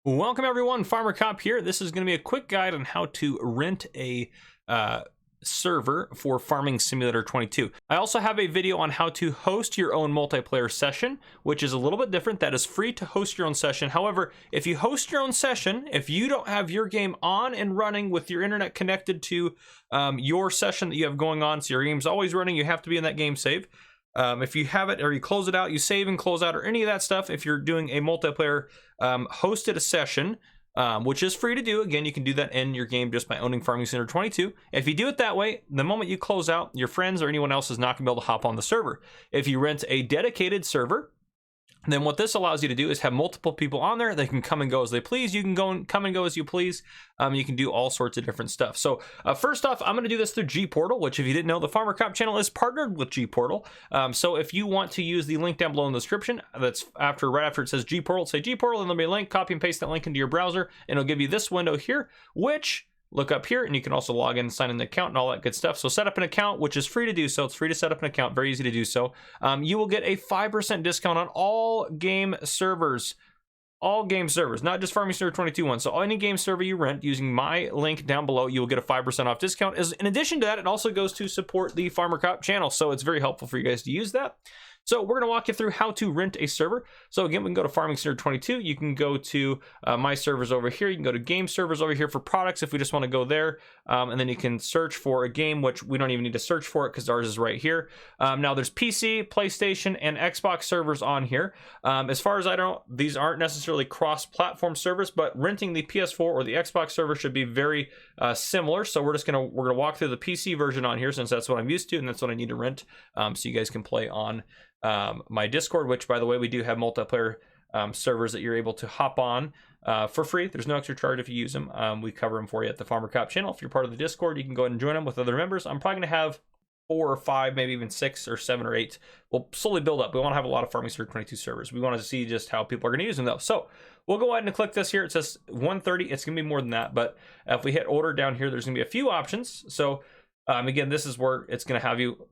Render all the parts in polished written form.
Welcome everyone, Farmer Cop here. This is going to be a quick guide on how to rent a server for Farming Simulator 22. I also have a video on how to host your own multiplayer session, which is a little bit different. That is free to host your own session. However, if you host your own session, if you don't have your game on and running with your internet connected to your session that you have going on, so your game's always running, you have to be in that game save. If you have it or you close it out, you save and close out or any of that stuff, if you're doing a multiplayer hosted a session, which is free to do. Again, you can do that in your game just by owning Farming Simulator 22. If you do it that way, the moment you close out, your friends or anyone else is not going to be able to hop on the server. If you rent a dedicated server, then what this allows you to do is have multiple people on there. They can come and go as they please. You can come and go as you please. You can do all sorts of different stuff. So first off, I'm going to do this through G-Portal, which if you didn't know, the Farmer Cop channel is partnered with G-Portal. So if you want to use the link down below in the description, that's right after it says G-Portal, say G-Portal, and there'll be a link. Copy and paste that link into your browser, and it'll give you this window here, which look up here, and you can also log in and sign in the account and all that good stuff. So set up an account, which is free to do so. It's free to set up an account, very easy to do so. You will get a 5% discount on all game servers. All game servers, not just Farming Simulator 22 ones. So any game server you rent using my link down below, you will get a 5% off discount. In addition to that, it also goes to support the Farmer Cop channel. So it's very helpful for you guys to use that. So we're going to walk you through how to rent a server. So again, we can go to Farming Simulator 22. You can go to my servers over here. You can go to game servers over here for products if we just want to go there. And then you can search for a game, which we don't even need to search for it because ours is right here. Now there's PC, PlayStation, and Xbox servers on here. As far as I know, these aren't necessarily cross-platform servers, but renting the PS4 or the Xbox server should be very similar. So we're gonna walk through the PC version on here since that's what I'm used to and that's what I need to rent, so you guys can play on my Discord, which by the way, we do have multiplayer servers that you're able to hop on for free. There's no extra charge if you use them. We cover them for you at the Farmer Cop channel. If you're part of the Discord, you can go ahead and join them with other members. I'm probably going to have 4 or 5, maybe even 6 or 7 or 8. We'll slowly build up. We want to have a lot of Farming Simulator 22 servers. We want to see just how people are going to use them though. So we'll go ahead and click this here. It says 130. It's going to be more than that, but if we hit order down here, there's going to be a few options. So again, this is where it's going to have you,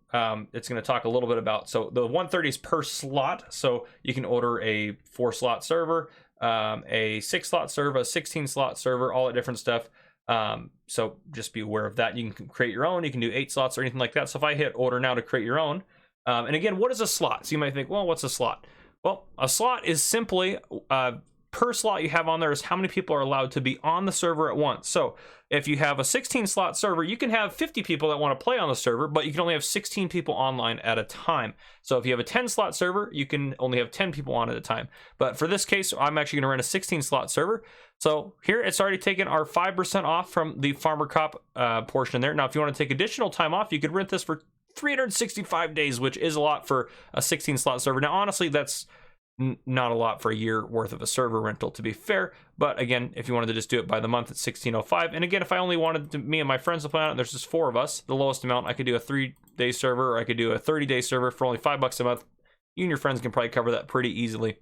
it's going to talk a little bit about, so the 130 is per slot. So you can order a 4-slot server, a 6-slot server, a 16-slot server, all that different stuff. So just be aware of that. You can create your own. You can do 8 slots or anything like that. So if I hit order now to create your own, and again, what is a slot? So you might think, well, what's a slot? Well, a slot is simply, per slot you have on there is how many people are allowed to be on the server at once. So if you have a 16-slot server, you can have 50 people that want to play on the server, but you can only have 16 people online at a time. So if you have a 10-slot server, you can only have 10 people on at a time. But for this case, I'm actually going to rent a 16-slot server. So here it's already taken our 5% off from the Farmer Cop portion there. Now, if you want to take additional time off, you could rent this for 365 days, which is a lot for a 16-slot server. Now, honestly, that's not a lot for a year worth of a server rental, to be fair. But again, if you wanted to just do it by the month, it's $16.05. And again, if I only wanted me and my friends to play on it, there's just 4 of us, the lowest amount, I could do a 3-day server, or I could do a 30-day server for only $5 a month. You and your friends can probably cover that pretty easily.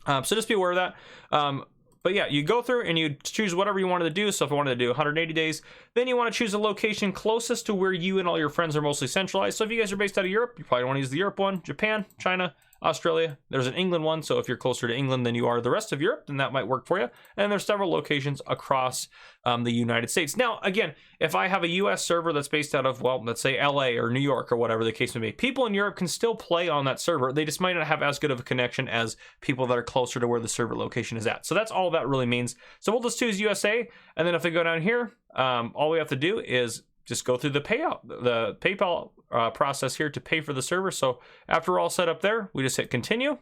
So just be aware of that. But yeah, you go through and you choose whatever you wanted to do. So if I wanted to do 180 days, then you want to choose a location closest to where you and all your friends are mostly centralized. So if you guys are based out of Europe, you probably want to use the Europe one. Japan, China, Australia. There's an England one. So if you're closer to England than you are the rest of Europe, then that might work for you. And there's several locations across the United States. Now, again, if I have a US server that's based out of, well, let's say LA or New York or whatever the case may be, people in Europe can still play on that server. They just might not have as good of a connection as people that are closer to where the server location is at. So that's all that really means. So we'll just choose USA. And then if we go down here, all we have to do is just go through the PayPal process here to pay for the server. So after we're all set up there, we just hit continue.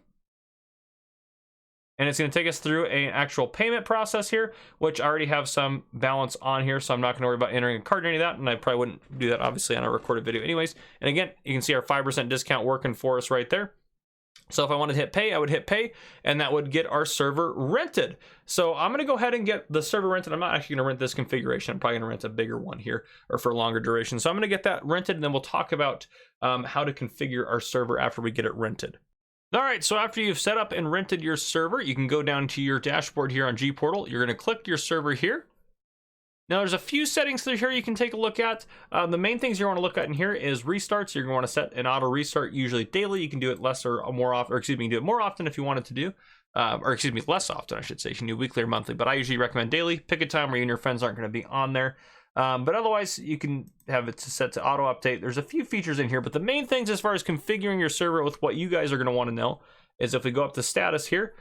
And it's going to take us through an actual payment process here, which I already have some balance on here. So I'm not going to worry about entering a card or any of that. And I probably wouldn't do that, obviously, on a recorded video anyways. And again, you can see our 5% discount working for us right there. So if I wanted to hit pay, I would hit pay, and that would get our server rented. So I'm going to go ahead and get the server rented. I'm not actually going to rent this configuration. I'm probably going to rent a bigger one here, or for a longer duration. So I'm going to get that rented, and then we'll talk about how to configure our server after we get it rented. All right, so after you've set up and rented your server, you can go down to your dashboard here on G-Portal. You're going to click your server here. Now there's a few settings through here you can take a look at. The main things you want to look at in here is restarts. You're going to want to set an auto restart usually daily. You can do it less or more often, or excuse me, you can do it more often if you wanted to do. or excuse me, less often, I should say. You can do weekly or monthly, but I usually recommend daily. Pick a time where you and your friends aren't going to be on there. But otherwise, you can have it set to auto update. There's a few features in here, but the main things as far as configuring your server with what you guys are going to want to know is if we go up to status here.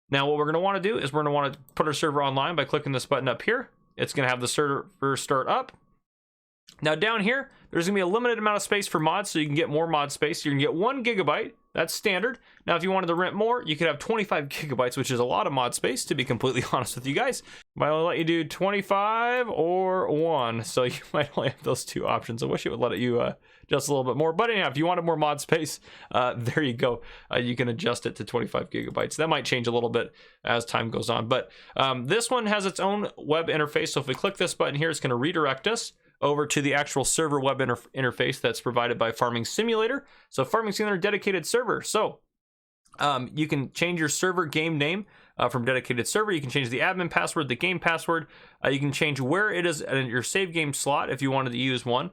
Now, what we're going to want to do is we're going to want to put our server online by clicking this button up here. It's going to have the server start up. Now, down here, there's going to be a limited amount of space for mods, so you can get more mod space. You can get 1 gigabyte. That's standard. Now, if you wanted to rent more, you could have 25 gigabytes, which is a lot of mod space, to be completely honest with you guys. Might only let you do 25 or 1, so you might only have those 2 options. I wish it would let you just a little bit more. But anyhow, if you wanted more mod space, there you go. You can adjust it to 25 gigabytes. That might change a little bit as time goes on. But this one has its own web interface, so if we click this button here, it's going to redirect us over to the actual server web interface that's provided by Farming Simulator. So Farming Simulator dedicated server. So you can change your server game name from dedicated server. You can change the admin password, the game password. You can change where it is in your save game slot if you wanted to use one.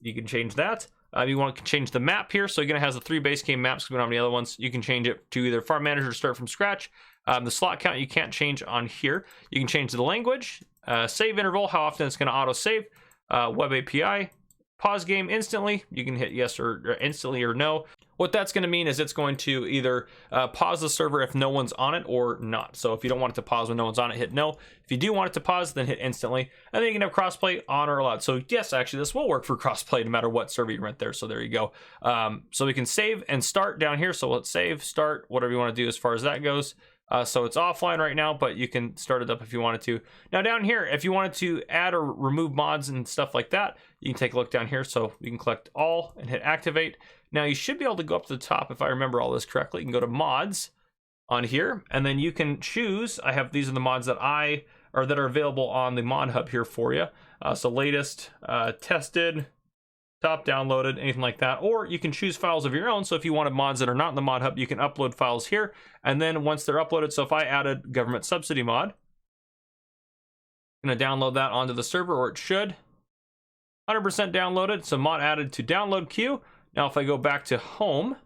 You can change that. You want to change the map here. So again, it has the 3 base game maps. We don't have any other ones. You can change it to either Farm Manager or start from scratch. The slot count you can't change on here. You can change the language, save interval, how often it's going to auto save, web API, pause game instantly. You can hit yes or instantly or no. What that's going to mean is it's going to either pause the server if no one's on it or not. So if you don't want it to pause when no one's on it, hit no. If you do want it to pause, then hit instantly. And then you can have crossplay on or allowed. So yes, actually, this will work for crossplay no matter what server you rent there. So there you go. So we can save and start down here. So let's save, start, whatever you want to do as far as that goes. So it's offline right now, but you can start it up if you wanted to. Now down here, if you wanted to add or remove mods and stuff like that, you can take a look down here. So you can collect all and hit activate. Now you should be able to go up to the top if I remember all this correctly. You can go to mods on here, and then you can choose. These are the mods that that are available on the mod hub here for you. So latest, tested, top downloaded, anything like that, or you can choose files of your own. So if you wanted mods that are not in the mod hub, you can upload files here, and then once they're uploaded, so if I added government subsidy mod, I'm going to download that onto the server, or it should 100% downloaded. So mod added to download queue. Now if I go back to home,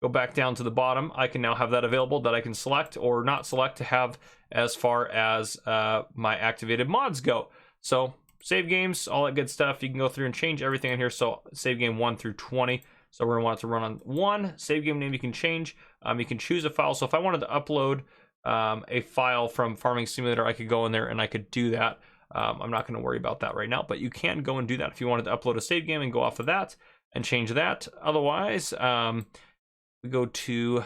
go back down to the bottom, I can now have that available that I can select or not select to have as far as my activated mods go. So save games, all that good stuff. You can go through and change everything in here. So save game 1 through 20. So we're gonna want it to run on 1. Save game name you can change. You can choose a file. So if I wanted to upload a file from Farming Simulator, I could go in there and I could do that. I'm not gonna worry about that right now, but you can go and do that if you wanted to upload a save game and go off of that and change that. Otherwise, we go to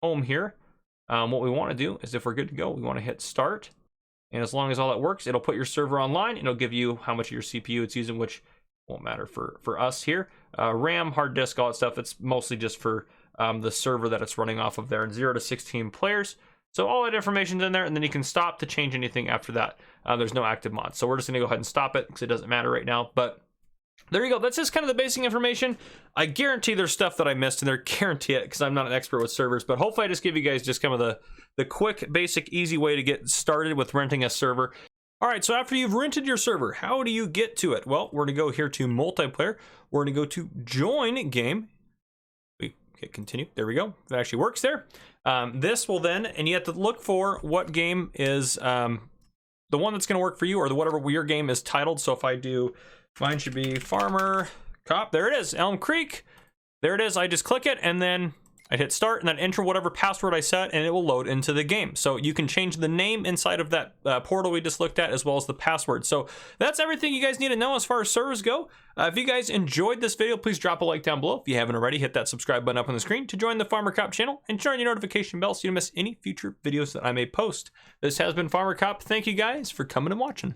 home here. What we wanna do is if we're good to go, we wanna hit start. And as long as all that works, it'll put your server online. It'll give you how much of your CPU it's using, which won't matter for us here. RAM, hard disk, all that stuff. It's mostly just for the server that it's running off of there. And 0 to 16 players. So all that information's in there, and then you can stop to change anything after that. There's no active mods. So we're just gonna go ahead and stop it because it doesn't matter right now. But there you go. That's just kind of the basic information. I guarantee there's stuff that I missed, and they're guarantee it because I'm not an expert with servers. But hopefully I just give you guys just kind of the quick, basic, easy way to get started with renting a server. All right, so after you've rented your server, how do you get to it? Well, we're gonna go here to multiplayer. We're gonna go to join game. We hit continue. There we go. That actually works there. This will then, and you have to look for what game is the one that's gonna work for you, or whatever your game is titled. So if I do, mine should be Farmer Cop. There it is, Elm Creek. There it is. I just click it, and then I hit start, and then enter whatever password I set, and it will load into the game. So you can change the name inside of that portal we just looked at, as well as the password. So that's everything you guys need to know as far as servers go. If you guys enjoyed this video, please drop a like down below. If you haven't already, hit that subscribe button up on the screen to join the Farmer Cop channel, and turn on your notification bell so you don't miss any future videos that I may post. This has been Farmer Cop. Thank you guys for coming and watching.